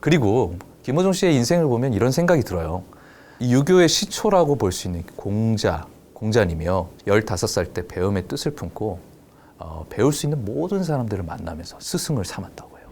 그리고 김호중 씨의 인생을 보면 이런 생각이 들어요. 이 유교의 시초라고 볼 수 있는 공자님이요. 15살 때 배움의 뜻을 품고 배울 수 있는 모든 사람들을 만나면서 스승을 삼았다고 해요.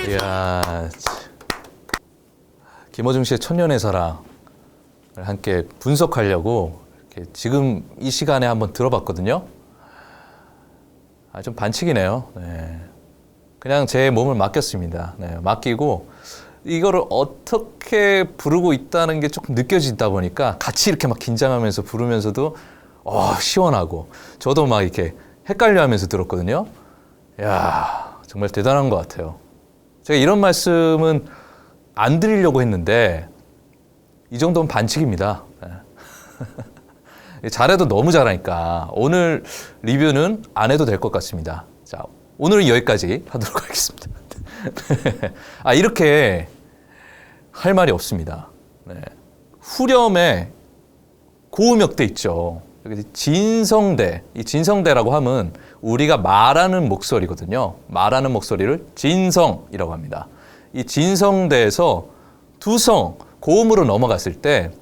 이야, 김호중 씨의 천년의 사랑을 함께 분석하려고 이렇게 지금 이 시간에 한번 들어봤거든요. 좀 반칙이네요. 네. 그냥 제 몸을 맡겼습니다. 네, 맡기고 이거를 어떻게 부르고 있다는 게 조금 느껴지다 보니까 같이 이렇게 막 긴장하면서 부르면서도 시원하고 저도 막 이렇게 헷갈려하면서 들었거든요. 야, 정말 대단한 것 같아요. 제가 이런 말씀은 안 드리려고 했는데 이 정도면 반칙입니다. 잘해도 너무 잘하니까 오늘 리뷰는 안 해도 될 것 같습니다. 자, 오늘은 여기까지 하도록 하겠습니다. 이렇게 할 말이 없습니다. 네. 후렴에 고음역대 있죠. 여기 진성대, 이 진성대라고 하면 우리가 말하는 목소리거든요. 말하는 목소리를 진성이라고 합니다. 이 진성대에서 두성, 고음으로 넘어갔을 때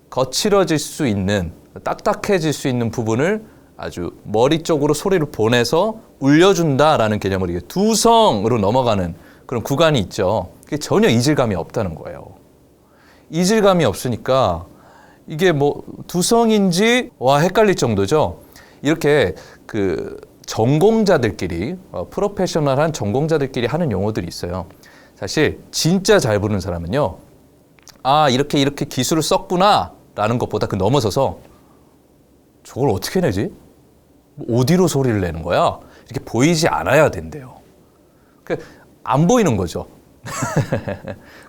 거칠어질 수 있는, 딱딱해질 수 있는 부분을 아주 머리 쪽으로 소리를 보내서 울려준다라는 개념으로 이게 두성으로 넘어가는 그런 구간이 있죠. 그게 전혀 이질감이 없다는 거예요. 이질감이 없으니까 이게 뭐 두성인지 헷갈릴 정도죠. 이렇게 그 전공자들끼리 프로페셔널한 전공자들끼리 하는 용어들이 있어요. 사실 진짜 잘 부르는 사람은요. 이렇게 기술을 썼구나 라는 것보다 그 넘어서서 저걸 어떻게 내지? 어디로 소리를 내는 거야? 이렇게 보이지 않아야 된대요. 안 보이는 거죠.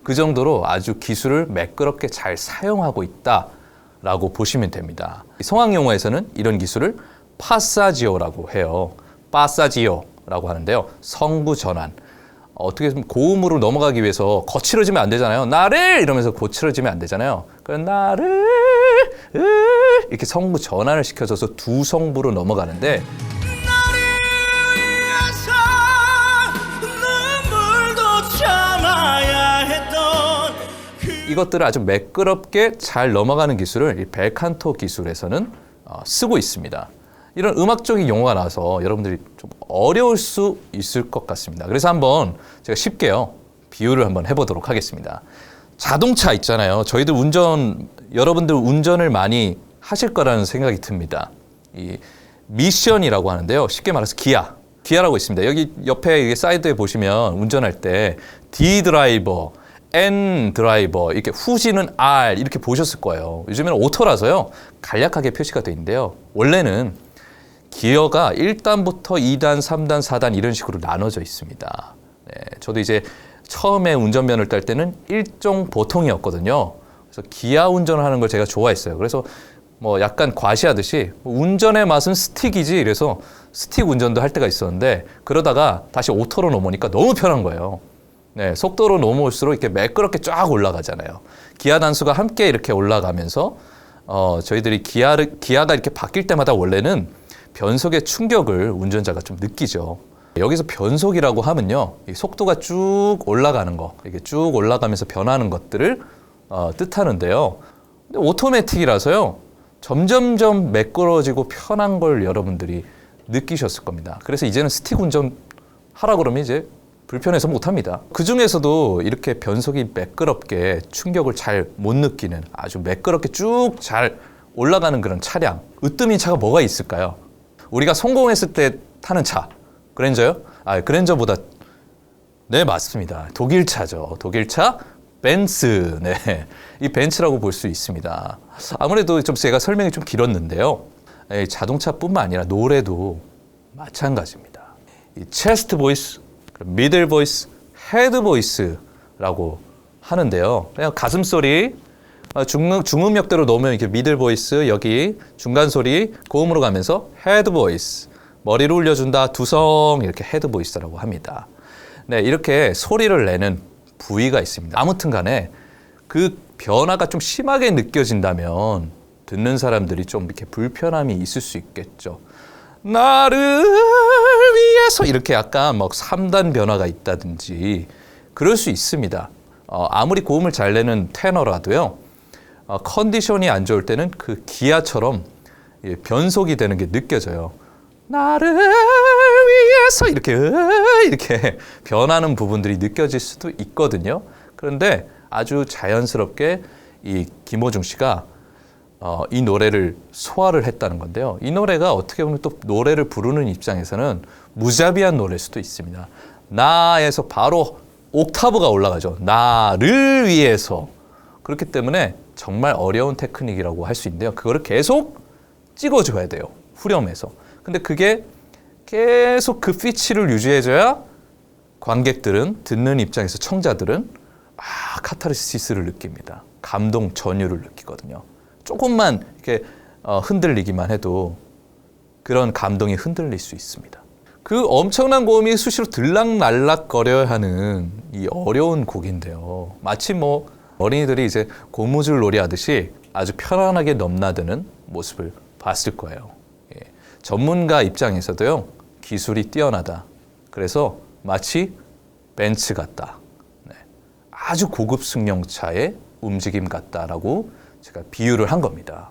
그 정도로 아주 기술을 매끄럽게 잘 사용하고 있다라고 보시면 됩니다. 성악 용어에서는 이런 기술을 파사지오라고 해요. 파사지오라고 하는데요. 성부 전환. 어떻게 보면 고음으로 넘어가기 위해서 거칠어지면 안 되잖아요. 나를 이러면서 거칠어지면 안 되잖아요. 그래서 나를 이렇게 성부 전환을 시켜줘서 두 성부로 넘어가는데 이것들을 아주 매끄럽게 잘 넘어가는 기술을 이 벨칸토 기술에서는 쓰고 있습니다. 이런 음악적인 용어가 나와서 여러분들이 좀 어려울 수 있을 것 같습니다. 그래서 한번 제가 쉽게요. 비유를 한번 해보도록 하겠습니다. 자동차 있잖아요. 여러분들 운전을 많이 하실 거라는 생각이 듭니다. 이 미션이라고 하는데요. 쉽게 말해서 기아라고 있습니다. 여기 옆에 사이드에 보시면 운전할 때 D 드라이버, N 드라이버, 이렇게 후진은 R 이렇게 보셨을 거예요. 요즘에는 오토라서요. 간략하게 표시가 되어 있는데요. 원래는 기어가 1단부터 2단, 3단, 4단 이런 식으로 나눠져 있습니다. 네, 저도 이제 처음에 운전면허를 딸 때는 일종 보통이었거든요. 그래서 기아 운전을 하는 걸 제가 좋아했어요. 그래서 뭐 약간 과시하듯이 운전의 맛은 스틱이지 이래서 스틱 운전도 할 때가 있었는데 그러다가 다시 오토로 넘어오니까 너무 편한 거예요. 네, 속도로 넘어올수록 이렇게 매끄럽게 쫙 올라가잖아요. 기아 단수가 함께 이렇게 올라가면서 저희들이 기아가 이렇게 바뀔 때마다 원래는 변속의 충격을 운전자가 좀 느끼죠. 여기서 변속이라고 하면요, 이 속도가 쭉 올라가는 거, 이게 쭉 올라가면서 변하는 것들을 뜻하는데요. 근데 오토매틱이라서요, 점점점 매끄러워지고 편한 걸 여러분들이 느끼셨을 겁니다. 그래서 이제는 스틱 운전 하라 그러면 이제 불편해서 못합니다. 그 중에서도 이렇게 변속이 매끄럽게 충격을 잘 못 느끼는 아주 매끄럽게 쭉 잘 올라가는 그런 차량, 으뜸인 차가 뭐가 있을까요? 우리가 성공했을 때 타는 차, 그랜저요? 그랜저보다 네, 맞습니다. 독일 차죠. 독일 차 벤츠. 네, 이 벤츠라고 볼 수 있습니다. 아무래도 좀 제가 설명이 좀 길었는데요. 자동차뿐만 아니라 노래도 마찬가지입니다. 이 체스트 보이스, 미들 보이스, 헤드 보이스라고 하는데요. 그냥 가슴 소리, 중음역대로 넣으면 이렇게 미들 보이스, 여기 중간 소리 고음으로 가면서 헤드 보이스, 머리를 올려준다, 두성 이렇게 헤드 보이스라고 합니다. 네, 이렇게 소리를 내는 부위가 있습니다. 아무튼 간에 그 변화가 좀 심하게 느껴진다면 듣는 사람들이 좀 이렇게 불편함이 있을 수 있겠죠. 나를 위해서 이렇게 약간 막 3단 변화가 있다든지 그럴 수 있습니다. 아무리 고음을 잘 내는 테너라도요. 컨디션이 안 좋을 때는 그 기아처럼 변속이 되는 게 느껴져요. 나를 위해서 이렇게 변하는 부분들이 느껴질 수도 있거든요. 그런데 아주 자연스럽게 이 김호중 씨가 이 노래를 소화를 했다는 건데요. 이 노래가 어떻게 보면 또 노래를 부르는 입장에서는 무자비한 노래일 수도 있습니다. 나에서 바로 옥타브가 올라가죠. 나를 위해서. 그렇기 때문에 정말 어려운 테크닉이라고 할 수 있는데요. 그거를 계속 찍어줘야 돼요. 후렴에서. 근데 그게 계속 그 피치를 유지해줘야 관객들은, 듣는 입장에서 청자들은 카타르시스를 느낍니다. 감동 전율을 느끼거든요. 조금만 이렇게 흔들리기만 해도 그런 감동이 흔들릴 수 있습니다. 그 엄청난 고음이 수시로 들락날락거려야 하는 이 어려운 곡인데요. 마치 어린이들이 이제 고무줄 놀이 하듯이 아주 편안하게 넘나드는 모습을 봤을 거예요. 예. 전문가 입장에서도요, 기술이 뛰어나다. 그래서 마치 벤츠 같다. 네. 아주 고급 승용차의 움직임 같다라고 제가 비유를 한 겁니다.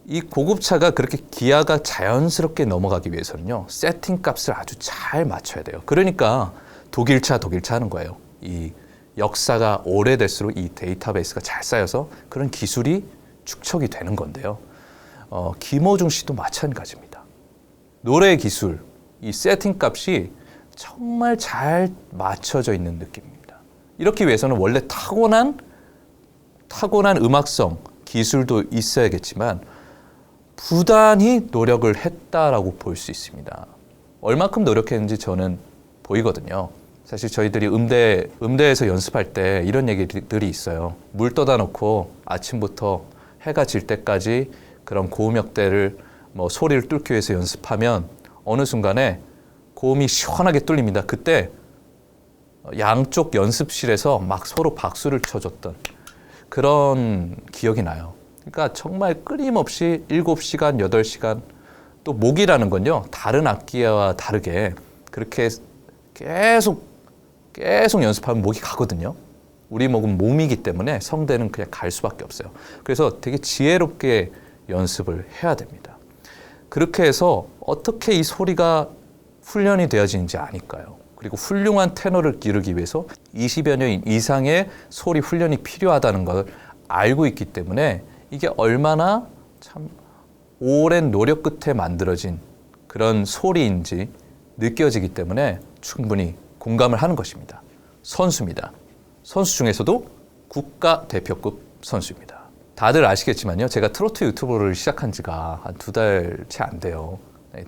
이 고급차가 그렇게 기아가 자연스럽게 넘어가기 위해서는요, 세팅 값을 아주 잘 맞춰야 돼요. 그러니까 독일차 하는 거예요. 이 역사가 오래될수록 이 데이터베이스가 잘 쌓여서 그런 기술이 축적이 되는 건데요. 김호중 씨도 마찬가지입니다. 노래 기술, 이 세팅 값이 정말 잘 맞춰져 있는 느낌입니다. 이렇기 위해서는 원래 타고난 음악성, 기술도 있어야겠지만 부단히 노력을 했다라고 볼 수 있습니다. 얼마큼 노력했는지 저는 보이거든요. 사실 저희들이 음대에서 연습할 때 이런 얘기들이 있어요. 물 떠다 놓고 아침부터 해가 질 때까지 그런 고음역대를 소리를 뚫기 위해서 연습하면 어느 순간에 고음이 시원하게 뚫립니다. 그때 양쪽 연습실에서 막 서로 박수를 쳐줬던 그런 기억이 나요. 그러니까 정말 끊임없이 7시간, 8시간, 또 목이라는 건요, 다른 악기와 다르게 그렇게 계속 연습하면 목이 가거든요. 우리 목은 몸이기 때문에 성대는 그냥 갈 수밖에 없어요. 그래서 되게 지혜롭게 연습을 해야 됩니다. 그렇게 해서 어떻게 이 소리가 훈련이 되어지는지 아니까요. 그리고 훌륭한 테너를 기르기 위해서 20여 년 이상의 소리 훈련이 필요하다는 걸 알고 있기 때문에 이게 얼마나 참 오랜 노력 끝에 만들어진 그런 소리인지 느껴지기 때문에 충분히 공감을 하는 것입니다. 선수입니다. 선수 중에서도 국가대표급 선수입니다. 다들 아시겠지만요. 제가 트로트 유튜브를 시작한 지가 한 2달 채 안 돼요.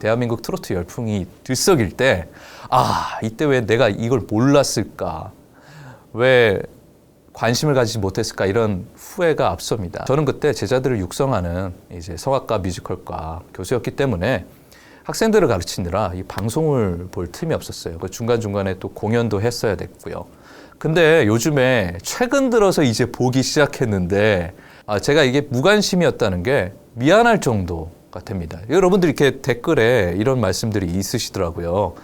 대한민국 트로트 열풍이 들썩일 때 이때 왜 내가 이걸 몰랐을까? 왜 관심을 가지지 못했을까? 이런 후회가 앞섭니다. 저는 그때 제자들을 육성하는 이제 성악과 뮤지컬과 교수였기 때문에 학생들을 가르치느라 이 방송을 볼 틈이 없었어요. 그 중간중간에 또 공연도 했어야 됐고요. 근데 요즘에 최근 들어서 이제 보기 시작했는데 제가 이게 무관심이었다는 게 미안할 정도가 됩니다. 여러분들 이렇게 댓글에 이런 말씀들이 있으시더라고요.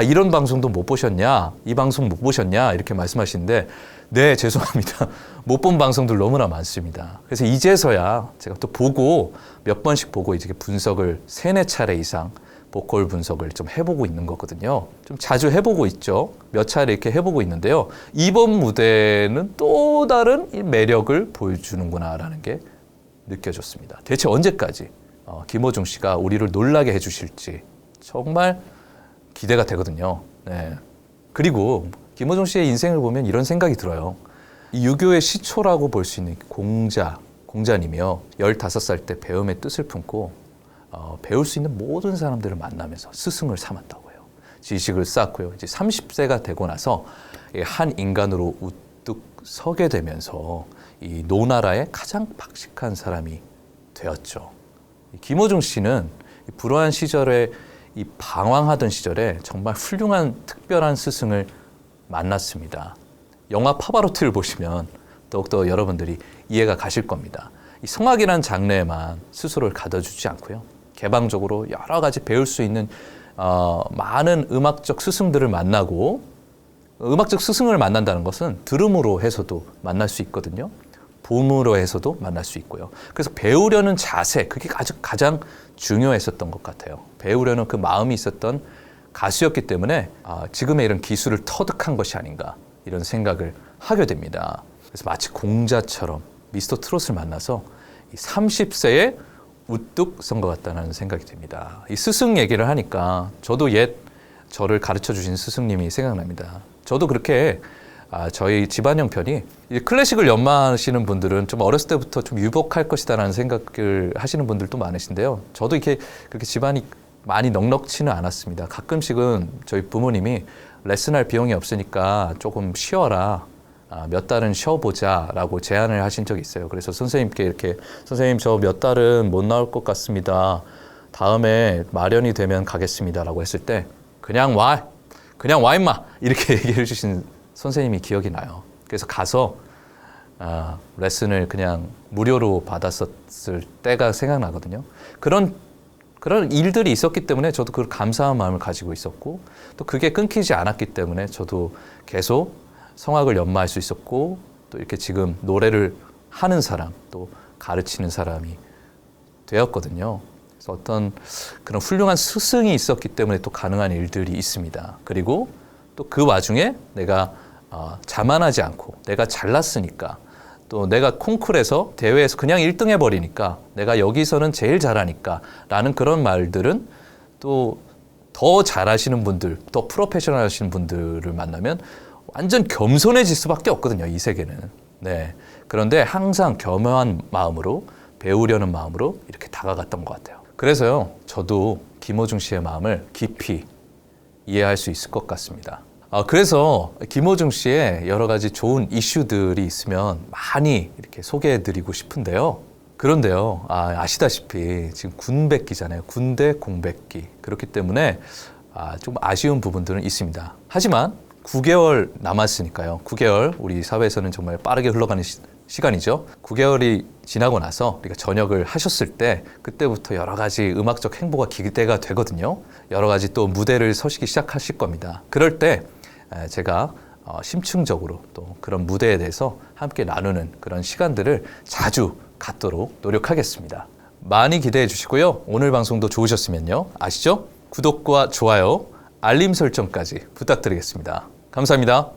이런 방송도 못 보셨냐? 이 방송 못 보셨냐? 이렇게 말씀하시는데 네, 죄송합니다. 못 본 방송들 너무나 많습니다. 그래서 이제서야 제가 또 보고 몇 번씩 보고 이제 분석을 3-4차례 이상 보컬 분석을 좀 해보고 있는 거거든요. 좀 자주 해보고 있죠. 몇 차례 이렇게 해보고 있는데요. 이번 무대는 또 다른 매력을 보여주는구나라는 게 느껴졌습니다. 대체 언제까지 김호중 씨가 우리를 놀라게 해주실지 정말 기대가 되거든요. 네. 그리고 김호중 씨의 인생을 보면 이런 생각이 들어요. 이 유교의 시초라고 볼 수 있는 공자님이요. 15살 때 배움의 뜻을 품고 배울 수 있는 모든 사람들을 만나면서 스승을 삼았다고 해요. 지식을 쌓고요. 이제 30세가 되고 나서 한 인간으로 우뚝 서게 되면서 이 노나라의 가장 박식한 사람이 되었죠. 김호중 씨는 불우한 시절에 이 방황하던 시절에 정말 훌륭한 특별한 스승을 만났습니다. 영화 파바로티를 보시면 더욱더 여러분들이 이해가 가실 겁니다. 이 성악이라는 장르에만 스스로를 가둬주지 않고요. 개방적으로 여러 가지 배울 수 있는 많은 음악적 스승들을 만나고, 음악적 스승을 만난다는 것은 들음으로 해서도 만날 수 있거든요. 봄으로 해서도 만날 수 있고요. 그래서 배우려는 자세, 그게 가장 중요했었던 것 같아요. 배우려는 그 마음이 있었던 가수였기 때문에 지금의 이런 기술을 터득한 것이 아닌가 이런 생각을 하게 됩니다. 그래서 마치 공자처럼 미스터 트롯을 만나서 30세에 우뚝 선 것 같다는 생각이 듭니다. 이 스승 얘기를 하니까 저도 옛 저를 가르쳐 주신 스승님이 생각납니다. 저도 그렇게 저희 집안 형편이 클래식을 연마하시는 분들은 좀 어렸을 때부터 좀 유복할 것이다라는 생각을 하시는 분들도 많으신데요. 저도 이렇게 그렇게 집안이 많이 넉넉치는 않았습니다. 가끔씩은 저희 부모님이 레슨할 비용이 없으니까 조금 쉬어라. 몇 달은 쉬어보자라고 제안을 하신 적이 있어요. 그래서 선생님께 이렇게 선생님 저 몇 달은 못 나올 것 같습니다. 다음에 마련이 되면 가겠습니다라고 했을 때 그냥 와 임마 이렇게 얘기해 주신 선생님이 기억이 나요. 그래서 가서 레슨을 그냥 무료로 받았었을 때가 생각나거든요. 그런 일들이 있었기 때문에 저도 그 감사한 마음을 가지고 있었고 또 그게 끊기지 않았기 때문에 저도 계속 성악을 연마할 수 있었고 또 이렇게 지금 노래를 하는 사람 또 가르치는 사람이 되었거든요. 그래서 어떤 그런 훌륭한 스승이 있었기 때문에 또 가능한 일들이 있습니다. 그리고 또 그 와중에 내가 자만하지 않고 내가 잘났으니까 또 내가 콩쿨에서 대회에서 그냥 1등 해버리니까 내가 여기서는 제일 잘하니까 라는 그런 말들은 또 더 잘하시는 분들, 더 프로페셔널 하시는 분들을 만나면 완전 겸손해질 수밖에 없거든요, 이 세계는. 네. 그런데 항상 겸허한 마음으로 배우려는 마음으로 이렇게 다가갔던 것 같아요. 그래서요, 저도 김호중 씨의 마음을 깊이 이해할 수 있을 것 같습니다. 그래서 김호중 씨의 여러 가지 좋은 이슈들이 있으면 많이 이렇게 소개해드리고 싶은데요. 그런데요, 아시다시피 지금 군백기잖아요. 군대 공백기. 그렇기 때문에 좀 아쉬운 부분들은 있습니다. 하지만 9개월 남았으니까요. 9개월 우리 사회에서는 정말 빠르게 흘러가는 시간이죠. 9개월이 지나고 나서 우리가 전역을 하셨을 때 그때부터 여러 가지 음악적 행보가 기대가 되거든요. 여러 가지 또 무대를 서시기 시작하실 겁니다. 그럴 때 제가 심층적으로 또 그런 무대에 대해서 함께 나누는 그런 시간들을 자주 갖도록 노력하겠습니다. 많이 기대해 주시고요. 오늘 방송도 좋으셨으면요. 아시죠? 구독과 좋아요, 알림 설정까지 부탁드리겠습니다. 감사합니다.